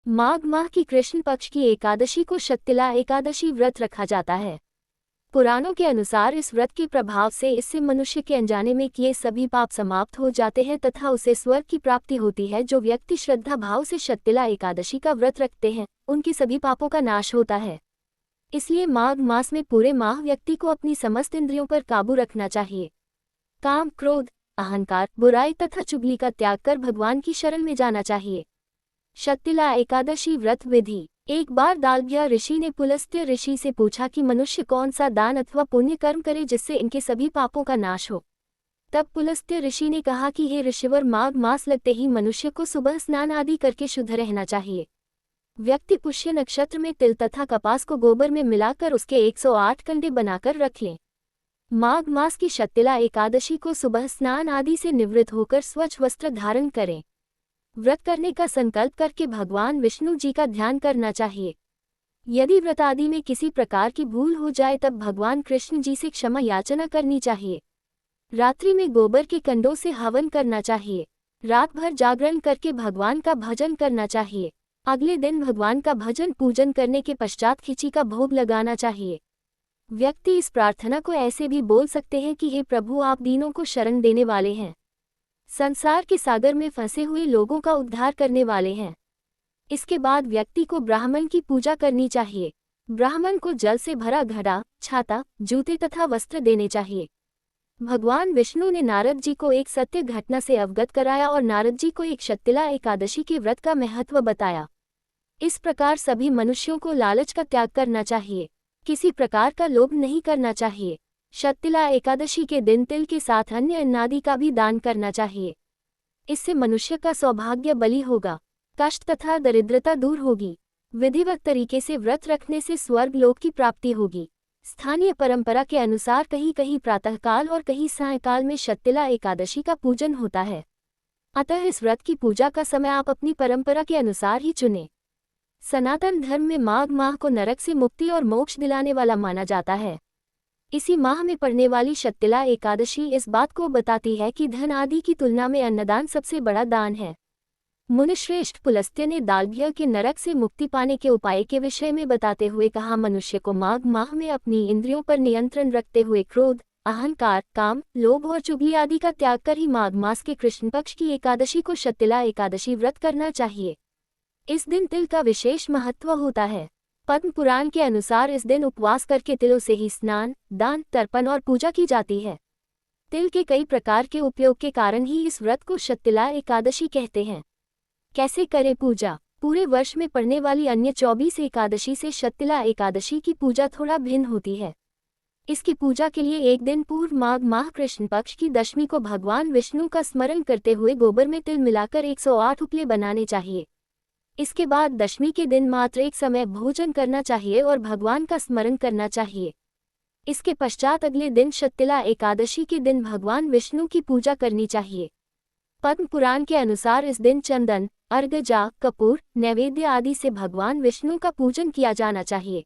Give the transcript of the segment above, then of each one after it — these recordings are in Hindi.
माघ माह की कृष्ण पक्ष की एकादशी को शक्तिला एकादशी व्रत रखा जाता है। पुराणों के अनुसार इस व्रत के प्रभाव से इससे मनुष्य के अनजाने में किए सभी पाप समाप्त हो जाते हैं तथा उसे स्वर्ग की प्राप्ति होती है। जो व्यक्ति श्रद्धा भाव से शक्तिला एकादशी का व्रत रखते हैं उनके सभी पापों का नाश होता है। इसलिए माघ मास में पूरे माह व्यक्ति को अपनी समस्त इंद्रियों पर काबू रखना चाहिए। काम, क्रोध, अहंकार, बुराई तथा चुगली का त्याग कर भगवान की शरण में जाना चाहिए। शक्तिला एकादशी व्रत विधि। एक बार दालभ्या ऋषि ने पुलस्त्य ऋषि से पूछा कि मनुष्य कौन सा दान अथवा पुण्य कर्म करे जिससे इनके सभी पापों का नाश हो। तब पुलस्त्य ऋषि ने कहा कि हे ऋषिवर, माघ मास लगते ही मनुष्य को सुबह स्नान आदि करके शुद्ध रहना चाहिए। व्यक्ति पुष्य नक्षत्र में तिल तथा कपास को गोबर में मिलाकर उसके 108 कंडे बनाकर रख लें। माघ मास की शक्तिला एकादशी को सुबह स्नान आदि से निवृत्त होकर स्वच्छ वस्त्र धारण करें। व्रत करने का संकल्प करके भगवान विष्णु जी का ध्यान करना चाहिए। यदि व्रत आदि में किसी प्रकार की भूल हो जाए तब भगवान कृष्ण जी से क्षमा याचना करनी चाहिए। रात्रि में गोबर के कंडों से हवन करना चाहिए। रात भर जागरण करके भगवान का भजन करना चाहिए। अगले दिन भगवान का भजन पूजन करने के पश्चात खिचड़ी का भोग लगाना चाहिए। व्यक्ति इस प्रार्थना को ऐसे भी बोल सकते हैं कि हे प्रभु, आप दीनों को शरण देने वाले हैं, संसार के सागर में फंसे हुए लोगों का उद्धार करने वाले हैं। इसके बाद व्यक्ति को ब्राह्मण की पूजा करनी चाहिए। ब्राह्मण को जल से भरा घड़ा, छाता, जूते तथा वस्त्र देने चाहिए। भगवान विष्णु ने नारद जी को एक सत्य घटना से अवगत कराया और नारद जी को एक शक्तिला एकादशी के व्रत का महत्व बताया। इस प्रकार सभी मनुष्यों को लालच का त्याग करना चाहिए, किसी प्रकार का लोभ नहीं करना चाहिए। शक्तिला एकादशी के दिन तिल के साथ अन्य अन्नादि का भी दान करना चाहिए। इससे मनुष्य का सौभाग्य बली होगा, कष्ट तथा दरिद्रता दूर होगी। विधिवत तरीके से व्रत रखने से स्वर्ग लोक की प्राप्ति होगी। स्थानीय परंपरा के अनुसार कहीं कहीं प्रातःकाल और कहीं सायंकाल में शक्तिला एकादशी का पूजन होता है। अतः इस व्रत की पूजा का समय आप अपनी परंपरा के अनुसार ही चुनें। सनातन धर्म में माघ माह को नरक से मुक्ति और मोक्ष दिलाने वाला माना जाता है। इसी माह में पड़ने वाली शक्तिला एकादशी इस बात को बताती है कि धन आदि की तुलना में अन्नदान सबसे बड़ा दान है। मुनिश्रेष्ठ पुलस्त्य ने दालभ्य के नरक से मुक्ति पाने के उपाय के विषय में बताते हुए कहा, मनुष्य को माघ माह में अपनी इंद्रियों पर नियंत्रण रखते हुए क्रोध, अहंकार, काम, लोभ और चुगली आदि का त्याग कर ही माघ मास के कृष्ण पक्ष की एकादशी को शक्तिला एकादशी व्रत करना चाहिए। इस दिन तिल का विशेष महत्व होता है। पद्म पुराण के अनुसार इस दिन उपवास करके तिलों से ही स्नान, दान, तर्पण और पूजा की जाती है। तिल के कई प्रकार के उपयोग के कारण ही इस व्रत को शक्तिला एकादशी कहते हैं। कैसे करें पूजा? पूरे वर्ष में पड़ने वाली अन्य 24 एकादशी से शक्तिला एकादशी की पूजा थोड़ा भिन्न होती है। इसकी पूजा के लिए एक दिन पूर्व माघ माह कृष्ण पक्ष की दशमी को भगवान विष्णु का स्मरण करते हुए गोबर में तिल मिलाकर 108 उपले बनाने चाहिए। इसके बाद दशमी के दिन मात्र एक समय भोजन करना चाहिए और भगवान का स्मरण करना चाहिए। इसके पश्चात अगले दिन शक्तिला एकादशी के दिन भगवान विष्णु की पूजा करनी चाहिए। पद्म पुराण के अनुसार इस दिन चंदन, अर्घजा, कपूर, नैवेद्य आदि से भगवान विष्णु का पूजन किया जाना चाहिए।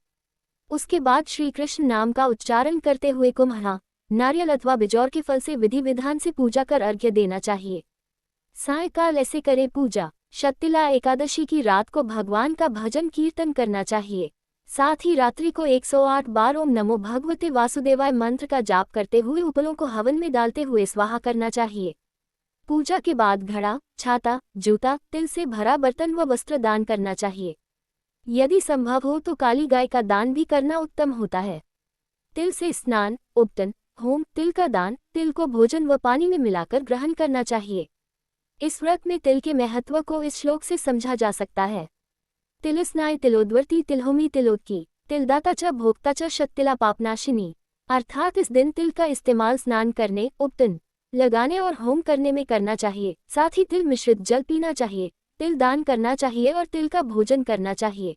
उसके बाद श्री कृष्ण नाम का उच्चारण करते हुए कुम्हरा, नारियल अथवा बिजौर के फल से विधि विधान से पूजा कर अर्घ्य देना चाहिए। सायंकाल ऐसे करें पूजा। शक्तिला एकादशी की रात को भगवान का भजन कीर्तन करना चाहिए। साथ ही रात्रि को 108 बार ओम नमो भगवते वासुदेवाय मंत्र का जाप करते हुए उपलों को हवन में डालते हुए स्वाहा करना चाहिए। पूजा के बाद घड़ा, छाता, जूता, तिल से भरा बर्तन व वस्त्र दान करना चाहिए। यदि संभव हो तो काली गाय का दान भी करना उत्तम होता है। तिल से स्नान, उपटन, होम, तिल का दान, तिल को भोजन व पानी में मिलाकर ग्रहण करना चाहिए। इस व्रत में तिल के महत्व को इस श्लोक से समझा जा सकता है। तिलस्नाय तिलोद्वर्ती तिलहोमी तिलोत्की, तिलदाता च भोक्ता च शक्तिला पापनाशिनी। अर्थात इस दिन तिल का इस्तेमाल स्नान करने, उपटन लगाने और होम करने में करना चाहिए। साथ ही तिल मिश्रित जल पीना चाहिए, तिल दान करना चाहिए और तिल का भोजन करना चाहिए।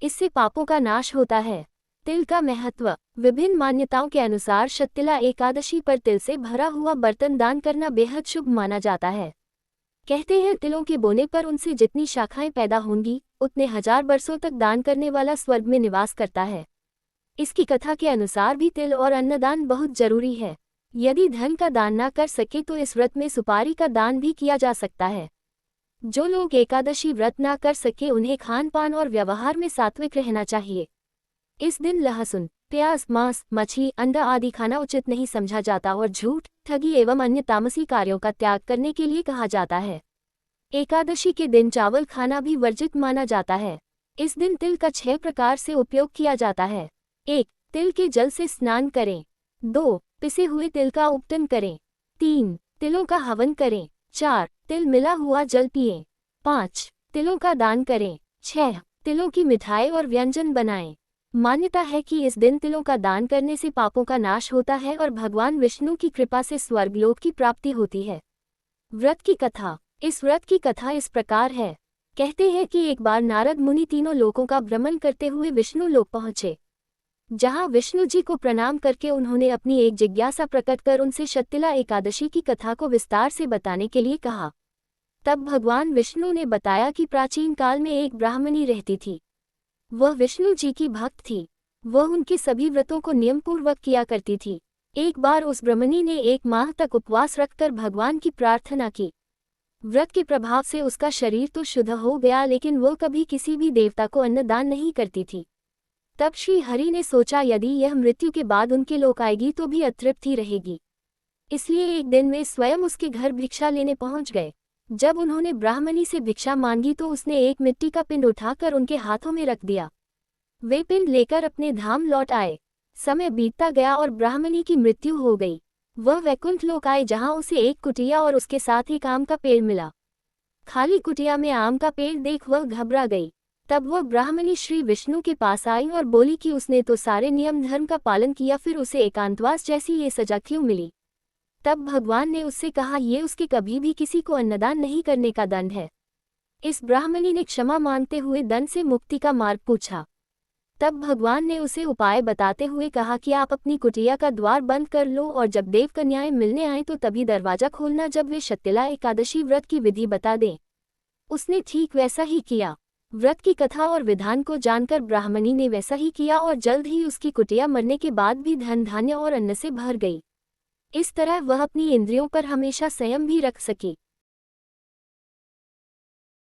इससे पापों का नाश होता है। तिल का महत्व। विभिन्न मान्यताओं के अनुसार शक्तिला एकादशी पर तिल से भरा हुआ बर्तन दान करना बेहद शुभ माना जाता है। कहते हैं तिलों के बोने पर उनसे जितनी शाखाएं पैदा होंगी उतने 1000 वर्षों तक दान करने वाला स्वर्ग में निवास करता है। इसकी कथा के अनुसार भी तिल और अन्नदान बहुत जरूरी है। यदि धन का दान ना कर सके तो इस व्रत में सुपारी का दान भी किया जा सकता है। जो लोग एकादशी व्रत ना कर सके उन्हें खान पान और व्यवहार में सात्विक रहना चाहिए। इस दिन लहसुन, प्याज, मांस, मछली, अंडा आदि खाना उचित नहीं समझा जाता और झूठ, ठगी एवं अन्य तामसी कार्यों का त्याग करने के लिए कहा जाता है। एकादशी के दिन चावल खाना भी वर्जित माना जाता है। इस दिन तिल का 6 प्रकार से उपयोग किया जाता है। 1. तिल के जल से स्नान करें। 2. पिसे हुए तिल का उपटन करें। 3. तिलों का हवन करें। 4. तिल मिला हुआ जल पिएं। 5. तिलों का दान करें। 6. तिलों की मिठाई और व्यंजन बनाएं। मान्यता है कि इस दिन तिलों का दान करने से पापों का नाश होता है और भगवान विष्णु की कृपा से स्वर्गलोक की प्राप्ति होती है। व्रत की कथा। इस व्रत की कथा इस प्रकार है। कहते हैं कि एक बार नारद मुनि तीनों लोकों का भ्रमण करते हुए विष्णु लोक पहुंचे, जहां विष्णु जी को प्रणाम करके उन्होंने अपनी एक जिज्ञासा प्रकट कर उनसे शतिला एकादशी की कथा को विस्तार से बताने के लिए कहा। तब भगवान विष्णु ने बताया कि प्राचीन काल में एक ब्राह्मणी रहती थी। वह विष्णु जी की भक्त थी। वह उनके सभी व्रतों को नियमपूर्वक किया करती थी। एक बार उस ब्राह्मणी ने 1 माह तक उपवास रखकर भगवान की प्रार्थना की। व्रत के प्रभाव से उसका शरीर तो शुद्ध हो गया, लेकिन वह कभी किसी भी देवता को अन्नदान नहीं करती थी। तब श्री हरि ने सोचा यदि यह मृत्यु के बाद उनके लोक आएगी तो भी अतृप्त ही रहेगी। इसलिए एक दिन वे स्वयं उसके घर भिक्षा लेने पहुंच गए। जब उन्होंने ब्राह्मणी से भिक्षा मांगी तो उसने एक मिट्टी का पिंड उठाकर उनके हाथों में रख दिया। वे पिंड लेकर अपने धाम लौट आए। समय बीतता गया और ब्राह्मणी की मृत्यु हो गई। वह वैकुंठ लोक आए, जहां उसे एक कुटिया और उसके साथ एक आम का पेड़ मिला। खाली कुटिया में आम का पेड़ देख वह घबरा गई। तब वह ब्राह्मणी श्री विष्णु के पास आई और बोली कि उसने तो सारे नियम धर्म का पालन किया, फिर उसे एकांतवास जैसी ये सजा क्यों मिली। तब भगवान ने उससे कहा, ये उसके कभी भी किसी को अन्नदान नहीं करने का दंड है। इस ब्राह्मणी ने क्षमा मांगते हुए दंड से मुक्ति का मार्ग पूछा। तब भगवान ने उसे उपाय बताते हुए कहा कि आप अपनी कुटिया का द्वार बंद कर लो और जब देव कन्याएं मिलने आए तो तभी दरवाजा खोलना, जब वे शतिला एकादशी व्रत की विधि बता दें। उसने ठीक वैसा ही किया। व्रत की कथा और विधान को जानकर ब्राह्मणी ने वैसा ही किया और जल्द ही उसकी कुटिया मरने के बाद भी धन धान्य और अन्न से भर गई। इस तरह वह अपनी इंद्रियों पर हमेशा संयम भी रख सकी।